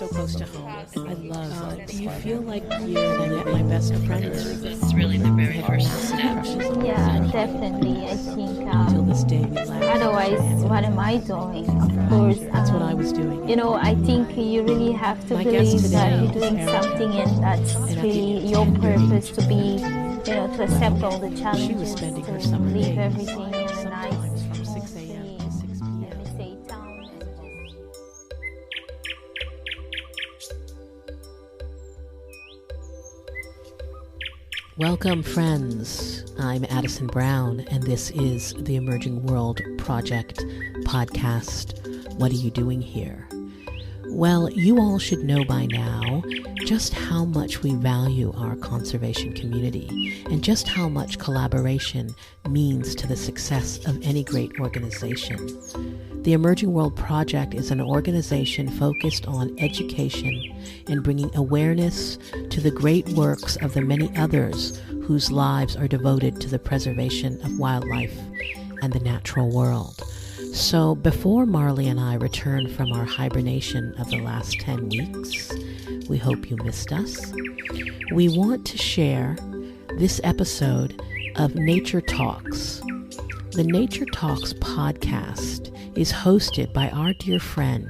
so close to home. I love. Do you feel like you're my best friend? This is really the very first step. Yeah, definitely. I think. Until this day we laugh. Otherwise, what am I doing? Of course, that's what I was doing. You know, I think you really have to believe that you're doing something, and that's really your purpose to be, you know, to accept all the challenges. She was spending her summer leave days everything in a nice, sometimes from 6 a.m. to 6 p.m. let me say, town. Welcome, friends. I'm Addison Brown, and this is the Emerging World Project podcast. What are you doing here? Well, you all should know by now just how much we value our conservation community and just how much collaboration means to the success of any great organization. The Emerging World Project is an organization focused on education and bringing awareness to the great works of the many others whose lives are devoted to the preservation of wildlife and the natural world. So before Marley and I return from our hibernation of the last 10 weeks, we hope you missed us, we want to share this episode of Nature Talks. The Nature Talks podcast is hosted by our dear friend,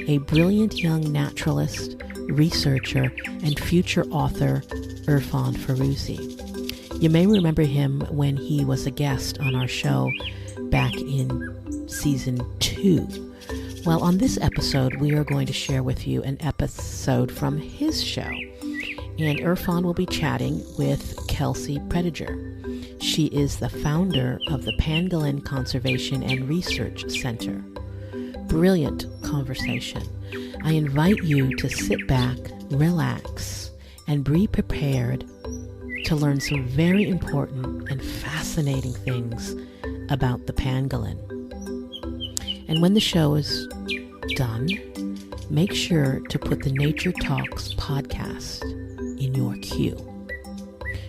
a brilliant young naturalist, researcher, and future author, Erfan Firouzi. You may remember him when he was a guest on our show back in Season 2. Well, on this episode, we are going to share with you an episode from his show. And Erfan will be chatting with Kelsey Prediger. She is the founder of the Pangolin Conservation and Research Center. Brilliant conversation. I invite you to sit back, relax, and be prepared to learn some very important and fascinating things about the pangolin. And when the show is done, make sure to put the Nature Talks podcast in your queue.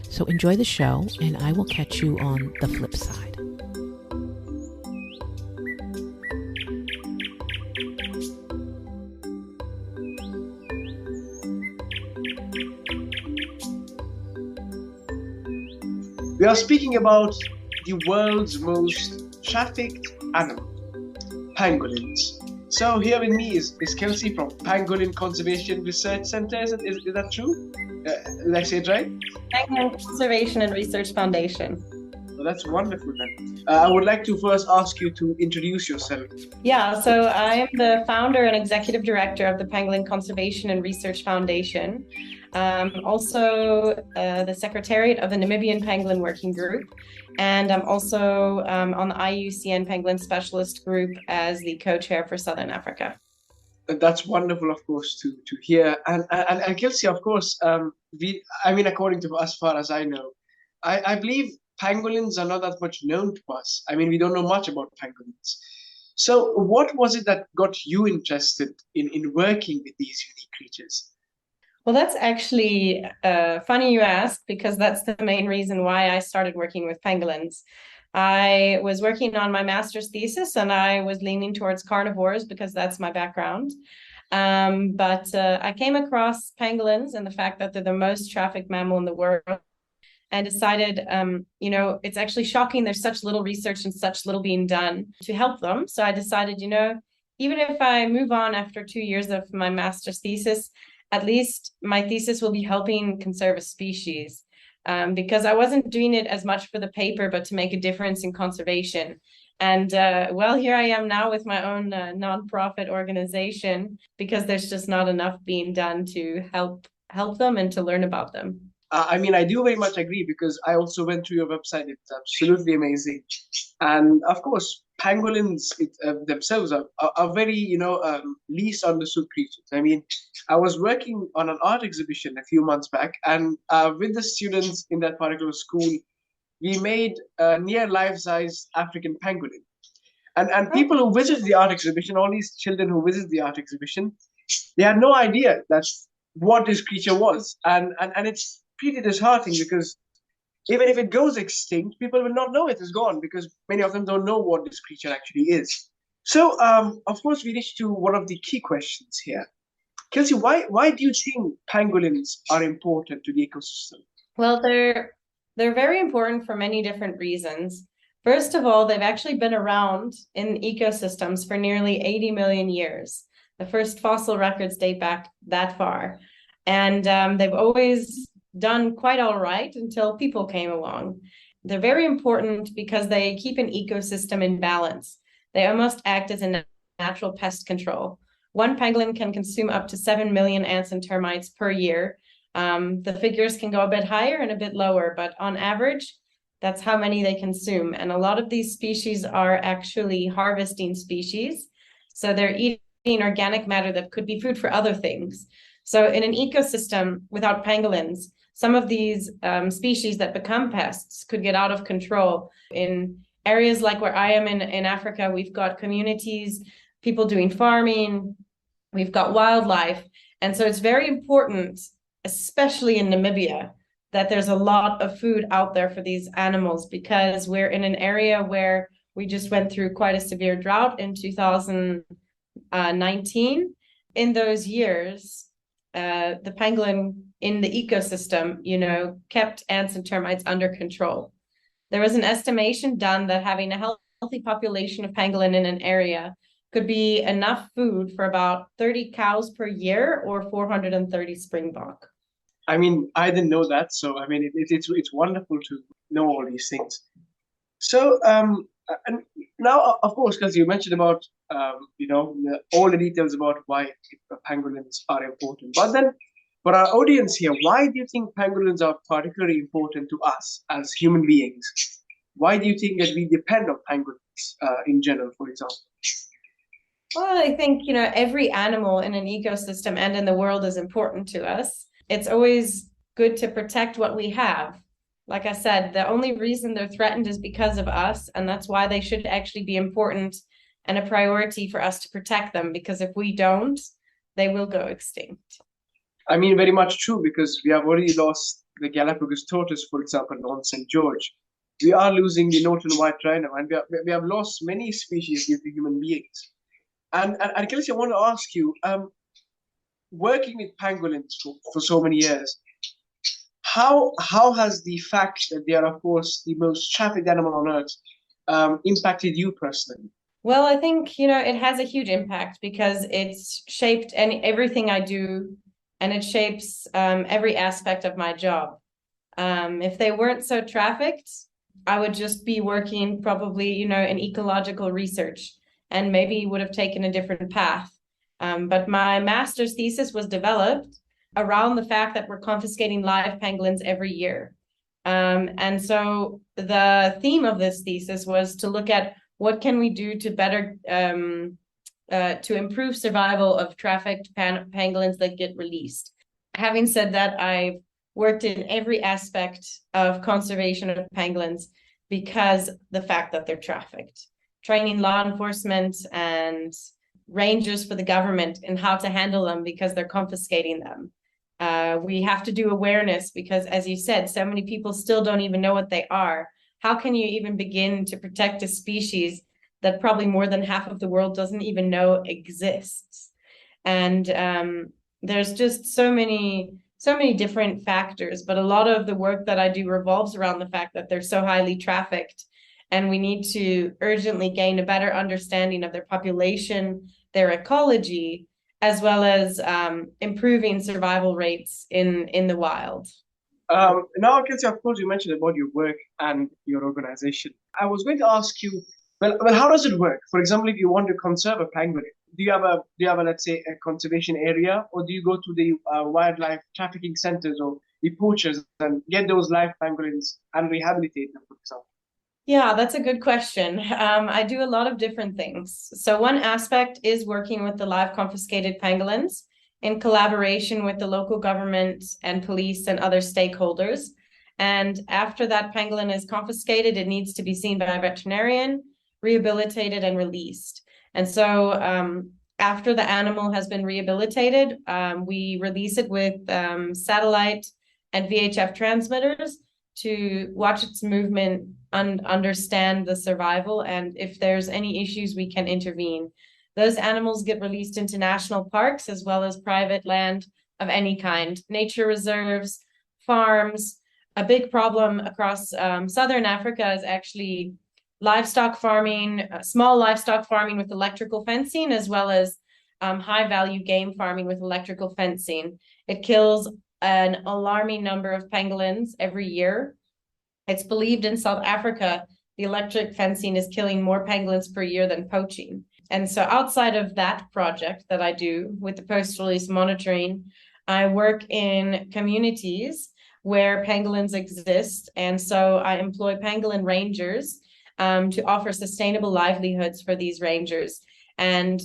So enjoy the show, and I will catch you on the flip side. We are speaking about the world's most trafficked animal, pangolins. So here with me is Kelsey from Pangolin Conservation Research Center. Is that true? Did I say it right? Pangolin Conservation and Research Foundation. Well, that's wonderful then. I would like to first ask you to introduce yourself. Yeah, so I am the founder and executive director of the Pangolin Conservation and Research Foundation. Also the Secretariat of the Namibian Pangolin Working Group. And I'm also on the IUCN Pangolin Specialist Group as the co-chair for Southern Africa. That's wonderful, of course, to hear. And Kelsey, of course, according to as far as I know, I believe pangolins are not that much known to us. I mean, we don't know much about pangolins. So what was it that got you interested in working with these unique creatures? Well, that's actually funny you ask, because that's the main reason why I started working with pangolins. I was working on my master's thesis and I was leaning towards carnivores because that's my background. But I came across pangolins and the fact that they're the most trafficked mammal in the world, and decided, it's actually shocking there's such little research and such little being done to help them. So I decided, even if I move on after 2 years of my master's thesis, at least my thesis will be helping conserve a species, because I wasn't doing it as much for the paper, but to make a difference in conservation. And here I am now with my own nonprofit organization, because there's just not enough being done to help them and to learn about them. I do very much agree, because I also went through your website. It's absolutely amazing. And of course, pangolins themselves are very, least understood creatures. I mean, I was working on an art exhibition a few months back, and with the students in that particular school, we made a near life-size African pangolin. And people who visit the art exhibition, all these children who visit the art exhibition, they had no idea that's what this creature was. And it's pretty disheartening, because even if it goes extinct, people will not know it is gone, because many of them don't know what this creature actually is. So, of course, we reach to one of the key questions here. Kelsey, why do you think pangolins are important to the ecosystem? Well, they're very important for many different reasons. First of all, they've actually been around in ecosystems for nearly 80 million years. The first fossil records date back that far. And they've always done quite all right until people came along. They're very important because they keep an ecosystem in balance. They almost act as a natural pest control. One pangolin can consume up to 7 million ants and termites per year. The figures can go a bit higher and a bit lower, but on average, that's how many they consume. And a lot of these species are actually harvesting species. So they're eating organic matter that could be food for other things. So in an ecosystem without pangolins, some of these species that become pests could get out of control. In areas like where I am in Africa, we've got communities, people doing farming, we've got wildlife. And so it's very important, especially in Namibia, that there's a lot of food out there for these animals, because we're in an area where we just went through quite a severe drought in 2019. In those years, the pangolin in the ecosystem, kept ants and termites under control. There was an estimation done that having a healthy population of pangolin in an area could be enough food for about 30 cows per year or 430 springbok. I mean, I didn't know that, so I mean, it's wonderful to know all these things. So, and now, of course, because you mentioned about, all the details about why pangolins are important. But then, for our audience here, why do you think pangolins are particularly important to us as human beings? Why do you think that we depend on pangolins in general, for example? Well, I think, every animal in an ecosystem and in the world is important to us. It's always good to protect what we have. Like I said, the only reason they're threatened is because of us, and that's why they should actually be important and a priority for us to protect them, because if we don't, they will go extinct. I mean, very much true, because we have already lost the Galapagos tortoise, for example, on St. George. We are losing the northern white rhino, and we have lost many species due to human beings. And Kelsey, I want to ask you, working with pangolins for so many years, how has the fact that they are, of course, the most trafficked animal on earth impacted you personally? Well, I think, it has a huge impact because it's shaped everything I do, and it shapes every aspect of my job. If they weren't so trafficked, I would just be working probably, in ecological research, and maybe would have taken a different path. But my master's thesis was developed around the fact that we're confiscating live pangolins every year. And so the theme of this thesis was to look at what can we do to better, to improve survival of trafficked pangolins that get released. Having said that, I've worked in every aspect of conservation of pangolins because the fact that they're trafficked. Training law enforcement and rangers for the government in how to handle them because they're confiscating them. We have to do awareness because, as you said, so many people still don't even know what they are. How can you even begin to protect a species that probably more than half of the world doesn't even know exists? And there's just so many different factors, but a lot of the work that I do revolves around the fact that they're so highly trafficked, and we need to urgently gain a better understanding of their population, their ecology, as well as improving survival rates in the wild. Now, Kelsey, of course, you mentioned about your work and your organization. I was going to ask you, well, how does it work? For example, if you want to conserve a pangolin, do you have a let's say a conservation area, or do you go to the wildlife trafficking centers or the poachers and get those live pangolins and rehabilitate them, for example? Yeah, that's a good question. I do a lot of different things. So one aspect is working with the live confiscated pangolins in collaboration with the local government and police and other stakeholders. And after that pangolin is confiscated, it needs to be seen by a veterinarian, rehabilitated, and released. And so after the animal has been rehabilitated, we release it with satellite and VHF transmitters to watch its movement and understand the survival. And if there's any issues, we can intervene. those animals get released into national parks as well as private land of any kind, nature reserves, farms. A big problem across southern Africa is actually livestock farming, small livestock farming with electrical fencing, as well as high value game farming with electrical fencing. It kills an alarming number of pangolins every year. It's believed in South Africa, the electric fencing is killing more pangolins per year than poaching. And so outside of that project that I do with the post-release monitoring, I work in communities where pangolins exist. And so I employ pangolin rangers to offer sustainable livelihoods for these rangers. And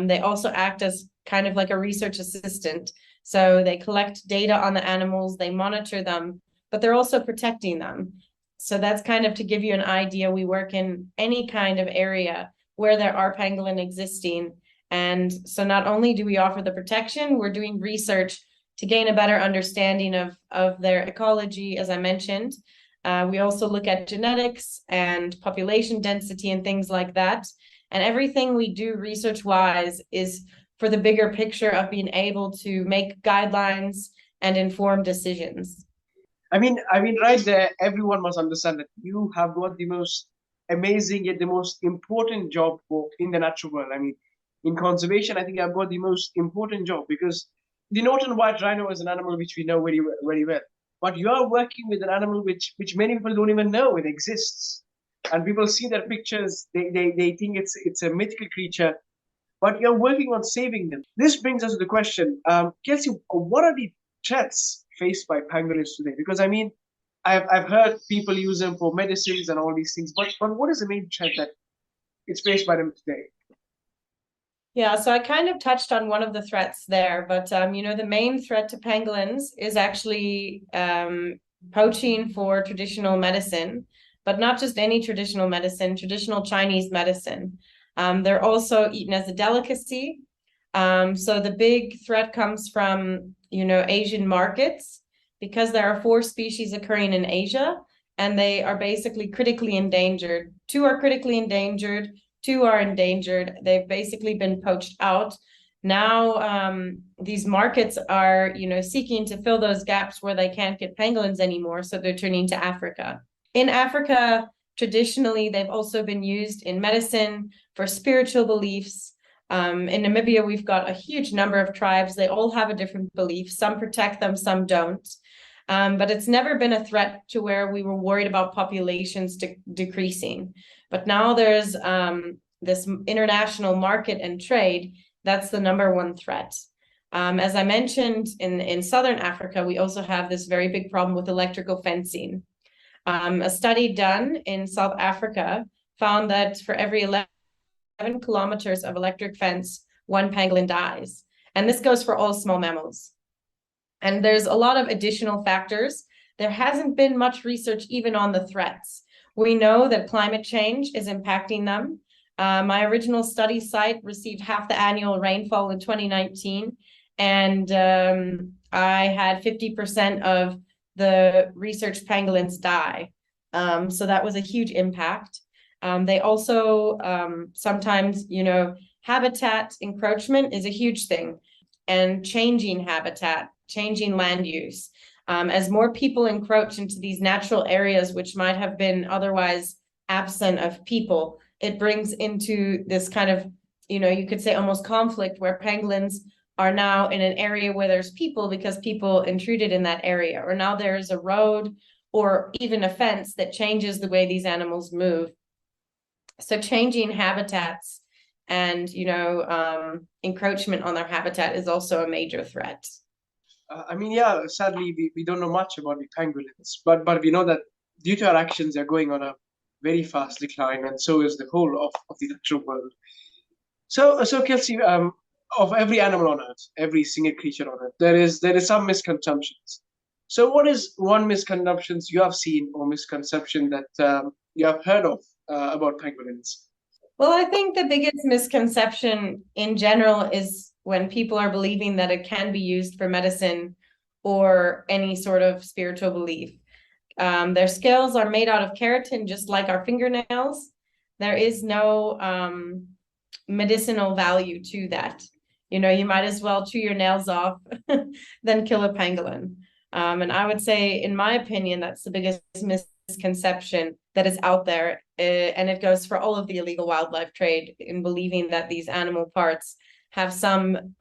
they also act as kind of like a research assistant. So they collect data on the animals, they monitor them, but they're also protecting them. So that's kind of to give you an idea. We work in any kind of area where there are pangolin existing. And so not only do we offer the protection, we're doing research to gain a better understanding of their ecology, as I mentioned. We also look at genetics and population density and things like that. And everything we do research-wise is for the bigger picture of being able to make guidelines and informed decisions. I mean, right there, everyone must understand that you have got the most amazing yet the most important job in the natural world. I mean, in conservation, I think I've got the most important job, because the northern white rhino is an animal which we know very, very well. But you are working with an animal which many people don't even know it exists. And people see their pictures, they think it's a mythical creature, but you're working on saving them. This brings us to the question, Kelsey, what are the threats faced by pangolins today? Because I mean, I've heard people use them for medicines and all these things, but what is the main threat that it's faced by them today? Yeah, so I kind of touched on one of the threats there, but the main threat to pangolins is actually poaching for traditional medicine, but not just any traditional medicine, traditional Chinese medicine. They're also eaten as a delicacy. So the big threat comes from, Asian markets, because there are 4 species occurring in Asia, and they are basically critically endangered. 2 are critically endangered, 2 are endangered. They've basically been poached out. Now, these markets are, seeking to fill those gaps where they can't get pangolins anymore, so they're turning to Africa. In Africa, traditionally, they've also been used in medicine for spiritual beliefs. In Namibia, we've got a huge number of tribes. They all have a different belief. Some protect them, some don't. But it's never been a threat to where we were worried about populations decreasing. But now there's this international market and trade. That's the #1 threat. As I mentioned, in Southern Africa, we also have this very big problem with electrical fencing. A study done in South Africa found that for every 11 kilometers of electric fence, 1 pangolin dies. And this goes for all small mammals. And there's a lot of additional factors. There hasn't been much research even on the threats. We know that climate change is impacting them. My original study site received half the annual rainfall in 2019, and I had 50% of the research pangolins die. So that was a huge impact. They also sometimes, habitat encroachment is a huge thing, and changing habitat, changing land use. As more people encroach into these natural areas, which might have been otherwise absent of people, it brings into this kind of, you could say almost conflict, where pangolins are now in an area where there's people because people intruded in that area, or now there's a road or even a fence that changes the way these animals move. So changing habitats and, encroachment on their habitat is also a major threat. Sadly, we don't know much about the pangolins, but we know that due to our actions, they're going on a very fast decline, and so is the whole of the natural world. So Kelsey, of every animal on Earth, every single creature on Earth, there is some misconceptions. So what is one misconception you have seen or misconception that you have heard of about pangolins? Well, I think the biggest misconception in general is when people are believing that it can be used for medicine or any sort of spiritual belief. Their scales are made out of keratin, just like our fingernails. There is no medicinal value to that. You know, you might as well chew your nails off than kill a pangolin. And I would say, in my opinion, that's the biggest misconception that is out there. And it goes for all of the illegal wildlife trade, in believing that these animal parts have some,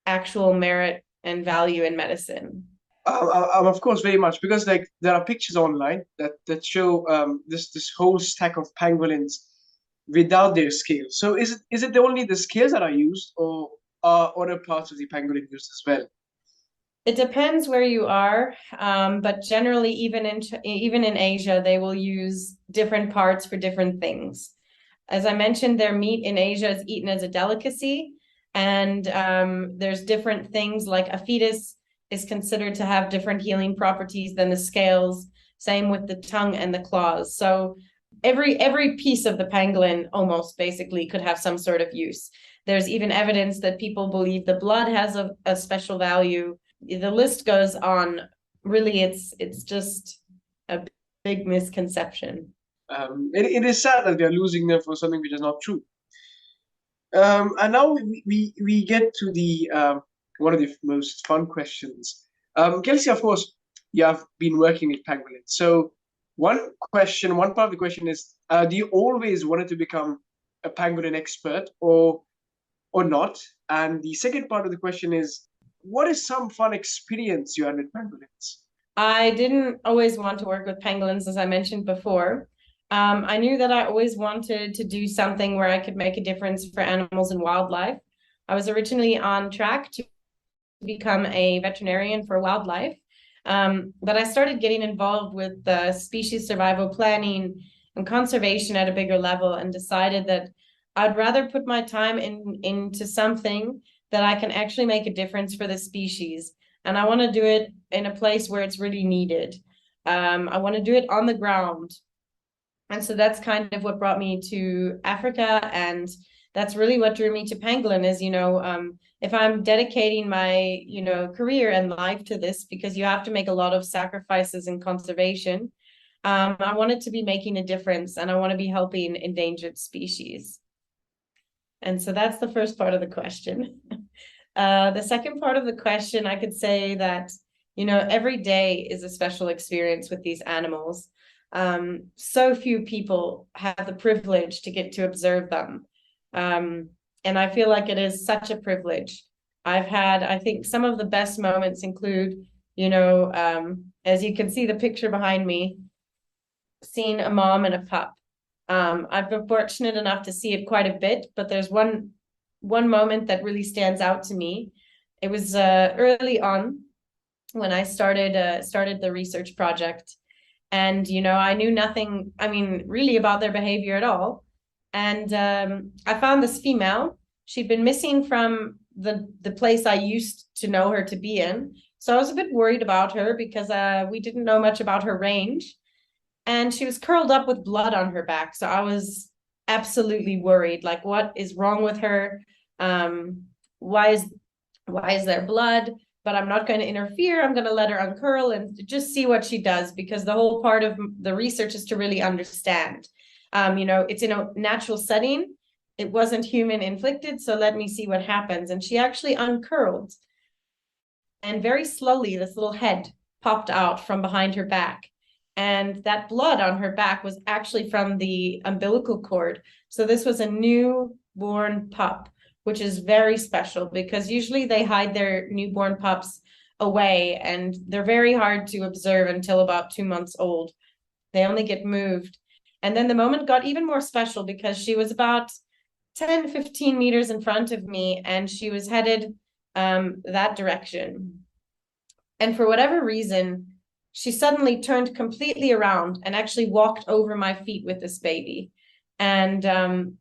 actual merit and value in medicine. Of course, very much, because like there are pictures online that show this whole stack of pangolins without their scales. So is it only the scales that are used, or are other parts of the pangolin used as well? It depends where you are, but generally, even in Asia, they will use different parts for different things. As I mentioned, their meat in Asia is eaten as a delicacy, and there's different things, like a fetus is considered to have different healing properties than the scales. Same with the tongue and the claws. So every piece of the pangolin almost basically could have some sort of use. There's even evidence that people believe the blood has a special value. The list goes on. Really, it's just a big misconception. It is sad that we are losing them for something which is not true. And now we get to the one of the most fun questions. Kelsey, of course, you have been working with pangolins. So one part of the question is, do you always wanted to become a pangolin expert or not? And the second part of the question is, what is some fun experience you had with pangolins? I didn't always want to work with pangolins, as I mentioned before. I knew that I always wanted to do something where I could make a difference for animals and wildlife. I was originally on track to become a veterinarian for wildlife, but I started getting involved with the species survival planning and conservation at a bigger level, and decided that I'd rather put my time into something that I can actually make a difference for the species. And I want to do it in a place where it's really needed. I want to do it on the ground. And so that's kind of what brought me to Africa. And that's really what drew me to pangolin is, if I'm dedicating my, career and life to this, because you have to make a lot of sacrifices in conservation, I wanted to be making a difference, and I want to be helping endangered species. And so that's the first part of the question. The second part of the question, I could say that, every day is a special experience with these animals. So few people have the privilege to get to observe them. And I feel like it is such a privilege. I've had, I think, some of the best moments include, as you can see the picture behind me, seeing a mom and a pup. I've been fortunate enough to see it quite a bit, but there's one moment that really stands out to me. It was early on when I started the research project. And, I knew nothing, really about their behavior at all. And I found this female. She'd been missing from the place I used to know her to be in. So I was a bit worried about her, because we didn't know much about her range. And she was curled up with blood on her back. So I was absolutely worried, like, what is wrong with her? Why is there blood? But I'm not going to interfere. I'm going to let her uncurl and just see what she does, because the whole part of the research is to really understand. It's in a natural setting. It wasn't human inflicted. So let me see what happens. And she actually uncurled. And very slowly, this little head popped out from behind her back. And that blood on her back was actually from the umbilical cord. So this was a newborn pup, which is very special, because usually they hide their newborn pups away, and they're very hard to observe until about 2 months old. They only get moved. And then the moment got even more special, because she was about 10, 15 meters in front of me, and she was headed that direction. And for whatever reason, she suddenly turned completely around and actually walked over my feet with this baby. And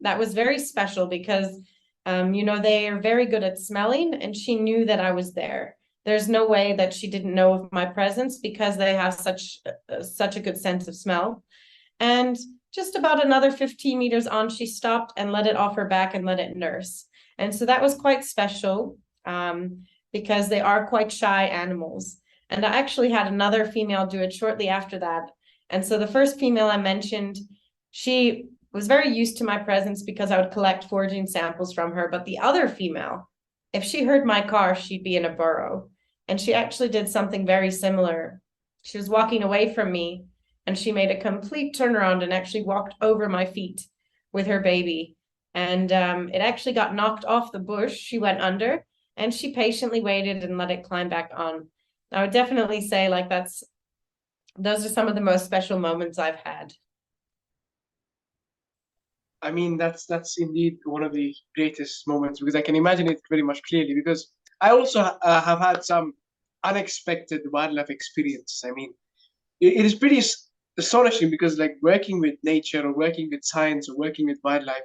that was very special, because they are very good at smelling, and she knew that I was there. There's no way that she didn't know of my presence, because they have such a good sense of smell. And just about another 15 meters on, she stopped and let it off her back and let it nurse. And so that was quite special, because they are quite shy animals. And I actually had another female do it shortly after that. And so the first female I mentioned, she was very used to my presence because I would collect foraging samples from her. But the other female, if she heard my car, she'd be in a burrow. And she actually did something very similar. She was walking away from me and she made a complete turnaround and actually walked over my feet with her baby. And it actually got knocked off the bush. She went under and she patiently waited and let it climb back on. I would definitely say like those are some of the most special moments I've had. I mean, that's indeed one of the greatest moments, because I can imagine it very much clearly, because I also have had some unexpected wildlife experiences. I mean, it is pretty astonishing, because like working with nature or working with science or working with wildlife,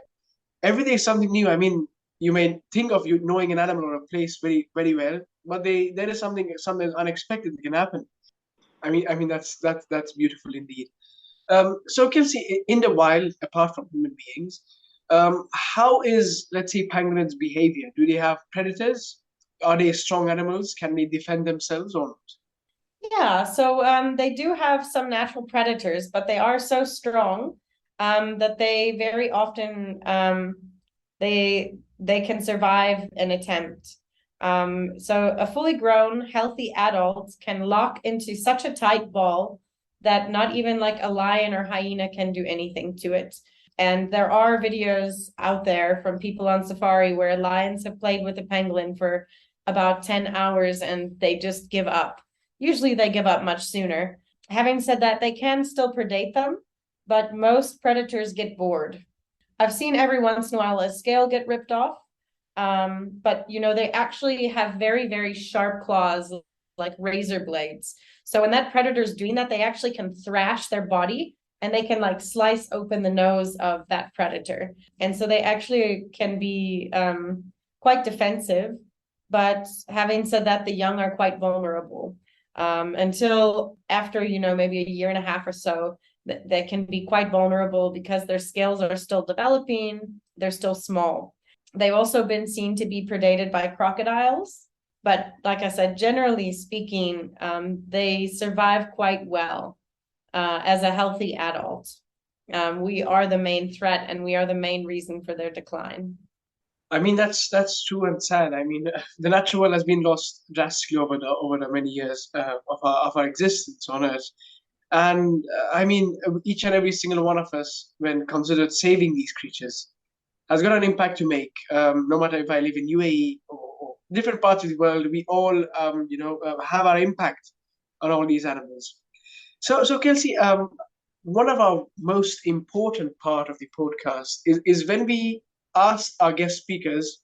every day is something new. I mean, you may think of you knowing an animal or a place very, very well, but there is something unexpected that can happen. I mean that's beautiful indeed. So Kelsey, in the wild, apart from human beings, how is, let's say, pangolins' behavior? Do they have predators? Are they strong animals? Can they defend themselves or not? Yeah, so they do have some natural predators, but they are so strong that they very often they can survive an attempt. So a fully grown, healthy adult can lock into such a tight ball that not even like a lion or hyena can do anything to it. And there are videos out there from people on safari where lions have played with a pangolin for about 10 hours and they just give up. Usually they give up much sooner. Having said that, they can still predate them, but most predators get bored. I've seen every once in a while a scale get ripped off, but they actually have very, very sharp claws, like razor blades. So when that predator's doing that, they actually can thrash their body and they can like slice open the nose of that predator. And so they actually can be quite defensive. But having said that, the young are quite vulnerable until after, maybe a year and a half or so, they can be quite vulnerable because their scales are still developing. They're still small. They've also been seen to be predated by crocodiles. But like I said, generally speaking, they survive quite well as a healthy adult. We are the main threat and we are the main reason for their decline. I mean, that's true and sad. I mean, the natural world has been lost drastically over the many years of our existence on Earth. And I mean, each and every single one of us, when considered saving these creatures, has got an impact to make. No matter if I live in UAE or different parts of the world, we all, have our impact on all these animals. So Kelsey, one of our most important part of the podcast is when we ask our guest speakers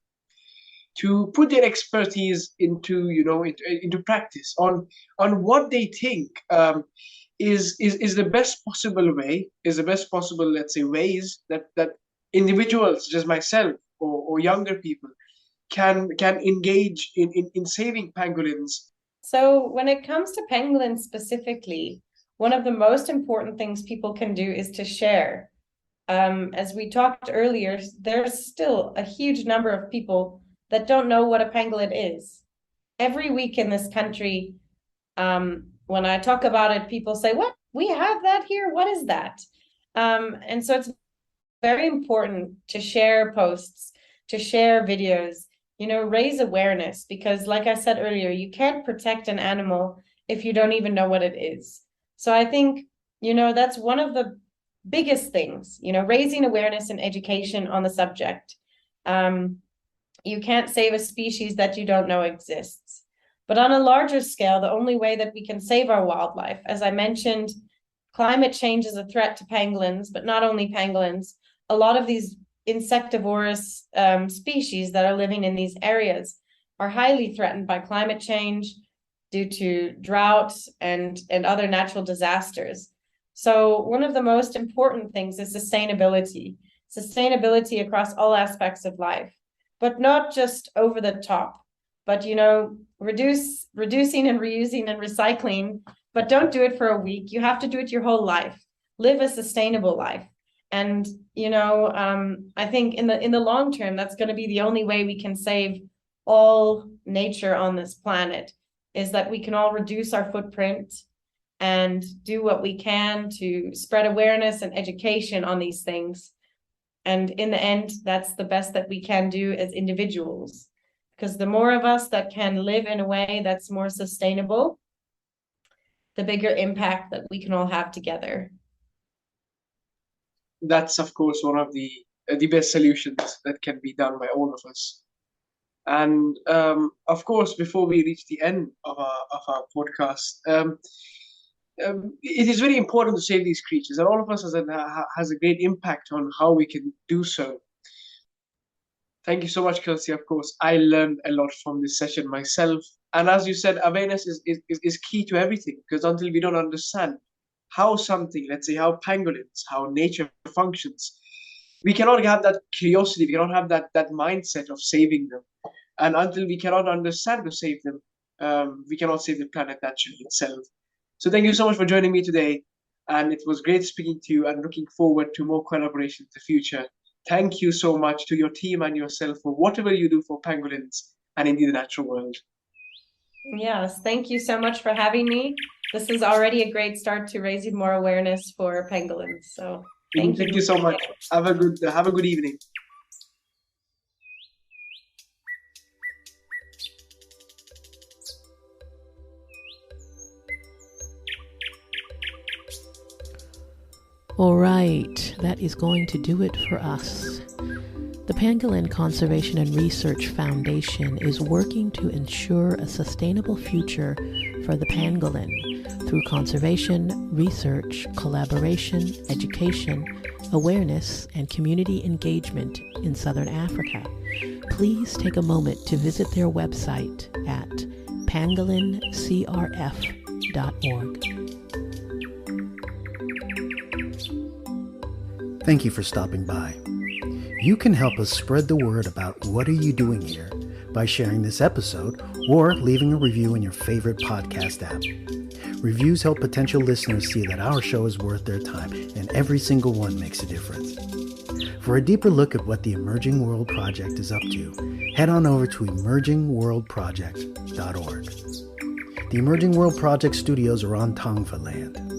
to put their expertise into practice on what they think is the best possible way, let's say, ways that individuals such as myself or younger people can engage in saving pangolins. So when it comes to pangolins specifically, one of the most important things people can do is to share. As we talked earlier, there's still a huge number of people that don't know what a pangolin is. Every week in this country, when I talk about it, people say, "What? We have that here? What is that?" And so it's very important to share posts, to share videos, raise awareness, because like I said earlier, you can't protect an animal if you don't even know what it is. So I think, that's one of the biggest things, raising awareness and education on the subject. You can't save a species that you don't know exists. But on a larger scale, the only way that we can save our wildlife, as I mentioned, climate change is a threat to pangolins, but not only pangolins. A lot of these insectivorous species that are living in these areas are highly threatened by climate change due to droughts and other natural disasters. So one of the most important things is sustainability across all aspects of life, but not just over the top, but, reducing and reusing and recycling, but don't do it for a week. You have to do it your whole life. Live a sustainable life. And, I think in the long term, that's going to be the only way we can save all nature on this planet, is that we can all reduce our footprint and do what we can to spread awareness and education on these things And in the end, that's the best that we can do as individuals, because the more of us that can live in a way that's more sustainable, the bigger impact that we can all have together. That's, of course, one of the best solutions that can be done by all of us. And of course, before we reach the end of our podcast, it is very important to save these creatures, and all of us has a great impact on how we can do so. Thank you so much, Kelsey. Of course, I learned a lot from this session myself. And as you said, awareness is key to everything, because until we don't understand how something, let's say how pangolins, how nature functions, we cannot have that curiosity, we cannot have that mindset of saving them. And until we cannot understand to save them, we cannot save the planet naturally itself. So thank you so much for joining me today. And it was great speaking to you, and looking forward to more collaboration in the future. Thank you so much to your team and yourself for whatever you do for pangolins and indeed the natural world. Yes, thank you so much for having me. This is already a great start to raising more awareness for pangolins. So thank you so much. Have a good evening. All right, that is going to do it for us. The Pangolin Conservation and Research Foundation is working to ensure a sustainable future for the pangolin through conservation, research, collaboration, education, awareness, and community engagement in Southern Africa. Please take a moment to visit their website at pangolincrf.org. Thank you for stopping by. You can help us spread the word about What Are You Doing Here by sharing this episode or leaving a review in your favorite podcast app. Reviews help potential listeners see that our show is worth their time, and every single one makes a difference. For a deeper look at what the Emerging World Project is up to, head on over to emergingworldproject.org. The Emerging World Project studios are on Tongva land.